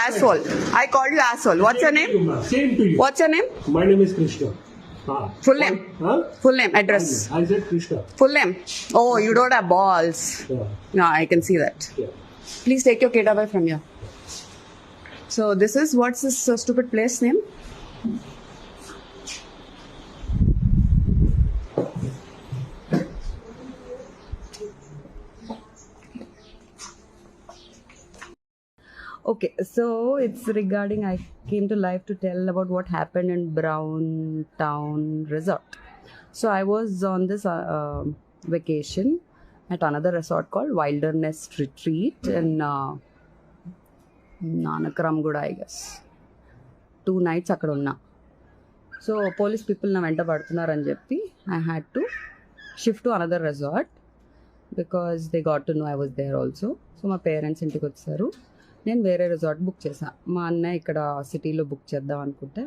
asshole. I called you asshole. What's your name? Same to you. What's your name? My name is Krishna. Full name. Huh? Full name. Address. I said Krishna. Full name. Oh, you don't have balls. Yeah. No, I can see that. Yeah. Please take your kid away from here. So this is, what's this stupid place name? Okay, so it's regarding, I came to live to tell about what happened in Brown Town Resort. So I was on this vacation at another resort called Wilderness Retreat in Nanakaramguda, I guess. 2 nights అక్కడ ఉన్నా. So police people నా వెంట పడుతున్నారని చెప్పి I had to shift to another resort because they got to know I was there also. So మా parents ఇంటికి వచ్చారు, నేను వేరే రిసార్ట్ బుక్ చేశాను. మా అన్నయ్య ఇక్కడ సిటీలో బుక్ చేద్దాం అనుకుంటే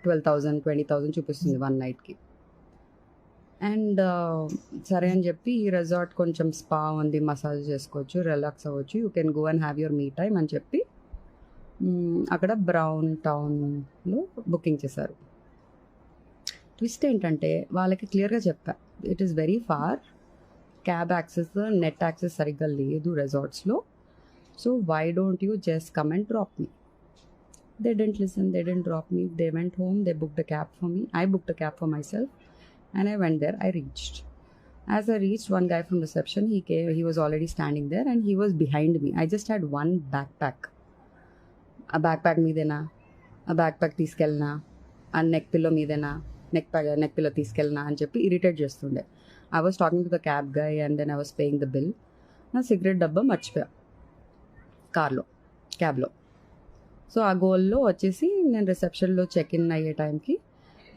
12,000 20,000 చూపిస్తుంది 1 నైట్కి. అండ్ సరే అని చెప్పి ఈ రిసార్ట్ కొంచెం స్పా ఉంది, మసాజ్ చేసుకోవచ్చు, రిలాక్స్ అవ్వచ్చు, you can go and have your me time అని చెప్పి అక్కడ బ్రౌన్ టౌన్లో బుకింగ్ చేశారు. ట్విస్ట్ ఏంటంటే వాళ్ళకి క్లియర్గా చెప్పా, it is very far, cab access, net access సరిగ్గా లేదు రిసార్ట్స్లో, so why don't you just come and drop me? They didn't listen, they didn't drop me. They went home, they booked a cab for me. I booked a cab for myself and I went there. I reached. As I reached, one guy from reception, he came, he was already standing there and he was behind me. I just had one backpack. A backpack meedena, a backpack తీసుకెళ్ళనా, a neck pillow మీదేనా, neck pillow తీసుకెళ్ళనా అని చెప్పి irritate చేస్తుండే. I was talking to the cab guy and then I was paying the bill. నా cigarette డబ్బా మర్చిపోయా కార్లో, క్యాబ్లో. So ఆ గోల్లో వచ్చేసి నేను రిసెప్షన్లో చెక్ ఇన్ అయ్యే టైంకి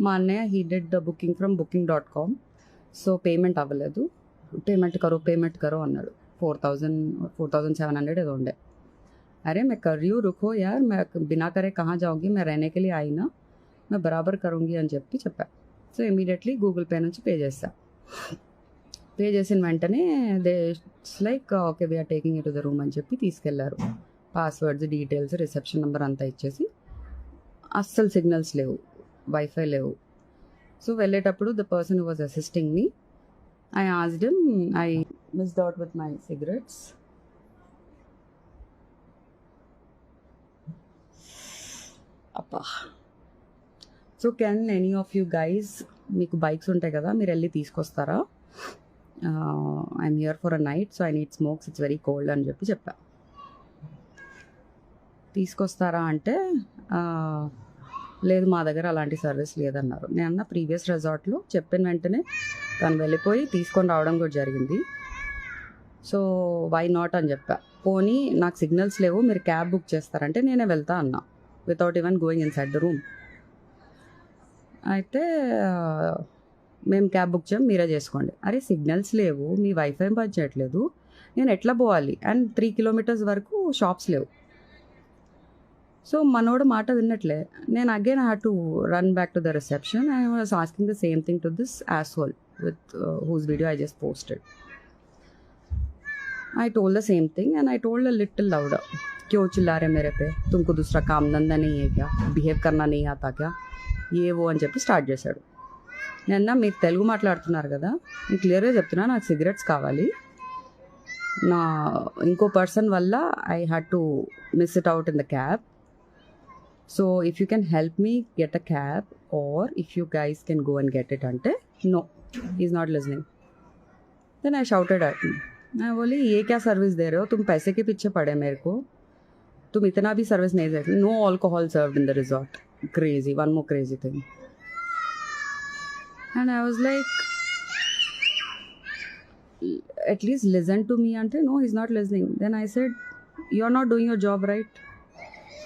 మా అన్నయ్య he did booking from booking.com. So payment అవ్వలేదు, పేమెంట్ కరో అన్నాడు. 4,700 ఏదో ఉండే. अरे मैं कर रही हूँ, रुको यार, मैं बिना करे कहाँ जाऊँगी, मैं रहने के लिए आई ना, मैं बराबर करूँगी అని చెప్పా. సో ఇమీడియట్లీ గూగుల్ పే నుంచి పే చేస్తా. పే చేసిన వెంటనే they like okay we're taking it to the room అని చెప్పి తీసుకెళ్లారు. పాస్వర్డ్స్, డీటెయిల్స్, రిసెప్షన్ నెంబర్ అంతా ఇచ్చేసి, అస్సలు సిగ్నల్స్ లేవు, వైఫై లేవు. సో వెళ్ళేటప్పుడు the person who was assisting me, I asked him, I missed out with my cigarettes. అప్పా. So can any of you guys, మీకు బైక్స్ ఉంటాయి కదా, మీరు వెళ్ళి తీసుకొస్తారా? I'm here for a night, so I need smokes, it's very cold అని చెప్పా. తీసుకొస్తారా అంటే లేదు, మా దగ్గర అలాంటి సర్వీస్ లేదన్నారు. నేను అన్న ప్రీవియస్ రిసార్ట్లో చెప్పిన వెంటనే తను వెళ్ళిపోయి తీసుకొని రావడం కూడా జరిగింది. సో వై నాట్ అని చెప్పా. పోనీ నాకు సిగ్నల్స్ లేవు, మీరు క్యాబ్ బుక్ చేస్తారంటే నేనే వెళ్తా అన్నా, without even going in side the room. అయితే మేము క్యాబ్ బుక్ చేయం, మీరే చేసుకోండి. అరే సిగ్నల్స్ లేవు, మీ వైఫై పనిచేయట్లేదు, నేను ఎట్లా పోవాలి? అండ్ 3 kilometers వరకు షాప్స్ లేవు. సో మనోడు మాట విన్నట్లే. నేను again I had to run back to the reception. I was asking the same thing to this asshole with whose video I just posted. I told the same thing and I told a little louder, क्यों चिल्ला रहे मेरे पे, तुमको दूसरा काम धंधा नहीं है क्या, బిహేవ్ करना नहीं आता क्या, ఏ ఓ అని చెప్పి స్టార్ట్ చేశాడు. నేను మీరు తెలుగు మాట్లాడుతున్నారు కదా, నేను క్లియర్గా చెప్తున్నా, నాకు సిగరెట్స్ కావాలి, నా ఇంకో పర్సన్ వల్ల I had to miss it out in the cab. So if you can help me get a cab or if you guys can go and get it అంటే no, is not listening. Then I shouted at me. मैं बोली ये क्या service दे रहे हो, तुम पैसे के पीछे पड़े मेरे को, तुम इतना भी सर्विस नहीं देते. No alcohol served in the resort. Crazy, one more crazy thing. And I was like, at least listen to me. Ante no, he's not listening. Then I said, you're not doing your job right.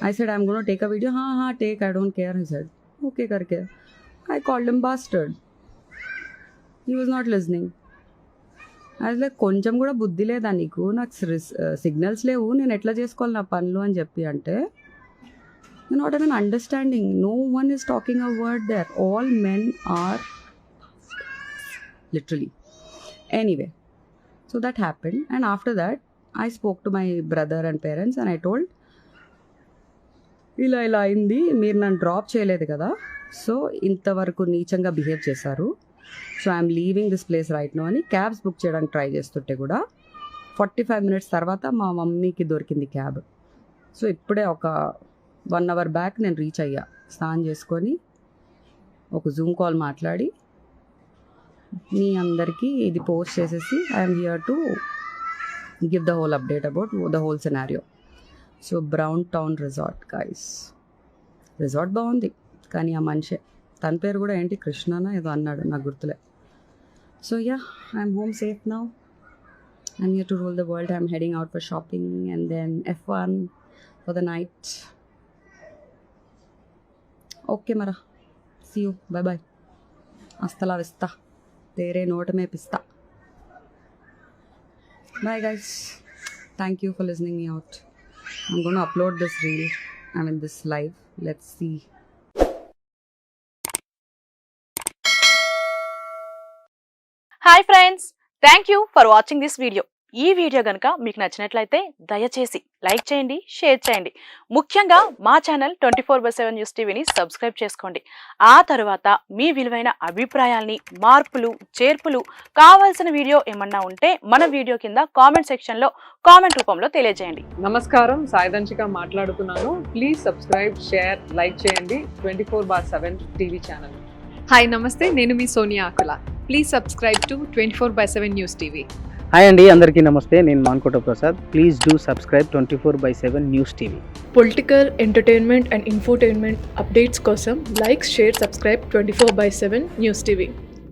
I said, I'm going to take a video. Ha, take, I don't care. He said, okay karke. I called him bastard. He was not listening. I was like, కొంచెం కూడా బుద్ధి లేదా నీకు, నాకు signals లేవు, నేను ఎట్లా చేసుకోవాలి నా పనులు అని చెప్పి అంటే, you're not even understanding. No one is talking a word there. All men are literally. Anyway, so that happened, and after that I spoke to my brother and parents and I told, ఇలా ఇలా అయింది, మీరు నన్ను drop చేయలేదు కదా, so ఇంతవరకు నీచంగా behave చేశారు, so I'm leaving this place right now అని క్యాబ్స్ బుక్ చేయడానికి ట్రై చేస్తుంటే కూడా 45 minutes తర్వాత మా మమ్మీకి దొరికింది క్యాబ్. సో ఇప్పుడే ఒక 1 hour బ్యాక్ నేను రీచ్ అయ్యా, స్నానం చేసుకొని ఒక జూమ్ కాల్ మాట్లాడి మీ అందరికీ ఇది పోస్ట్ చేసేసి I'm here to give the whole update about the whole scenario. So brown town resort guys, resort బాగుంది కానీ ఆ మనిషే, తన పేరు కూడా ఏంటి కృష్ణనా ఏదో అన్నాడు, నాకు గుర్తులే. So yeah, I'm home safe now, I'm here to rule the world, I'm heading out for shopping and then F1 for the night. Okay మరా, సీ యూ, బాయ్ బాయ్, అస్తలా విస్తా, తేరే నోట మే పిస్తా. Bye guys, thank you for listening me out. I'm going to upload this reel, this live, let's see. Hi friends, thank you for watching this video. ఈ video గనుక మీకు నచ్చినట్లయితే దయచేసి లైక్ చేయండి, షేర్ చేయండి. ముఖ్యంగా మా ఛానల్ 24/7 న్యూస్ టీవీని సబ్స్క్రైబ్ చేసుకోండి. ఆ తర్వాత మీ విలువైన అభిప్రాయాల్ని, మార్పులు, చేర్పులు, కావాల్సిన వీడియో ఏమన్నా ఉంటే మన వీడియో కింద కామెంట్ సెక్షన్లో కామెంట్ రూపంలో తెలియజేయండి. నమస్కారం, సాయిదంచిక మాట్లాడుతున్నాను. ప్లీజ్ సబ్స్క్రైబ్, షేర్, లైక్ చేయండి 24/7 టీవీ ఛానల్. హాయ్ నమస్తే, నేను మీ Sonia Akula. Please subscribe to 24/7 news TV. Hi అండి, అందరికీ నమస్తే, నేను Mankota Prasad. Please do subscribe 24/7 news TV. Political, entertainment and infotainment updates కోసం like, share, subscribe 24/7 news TV.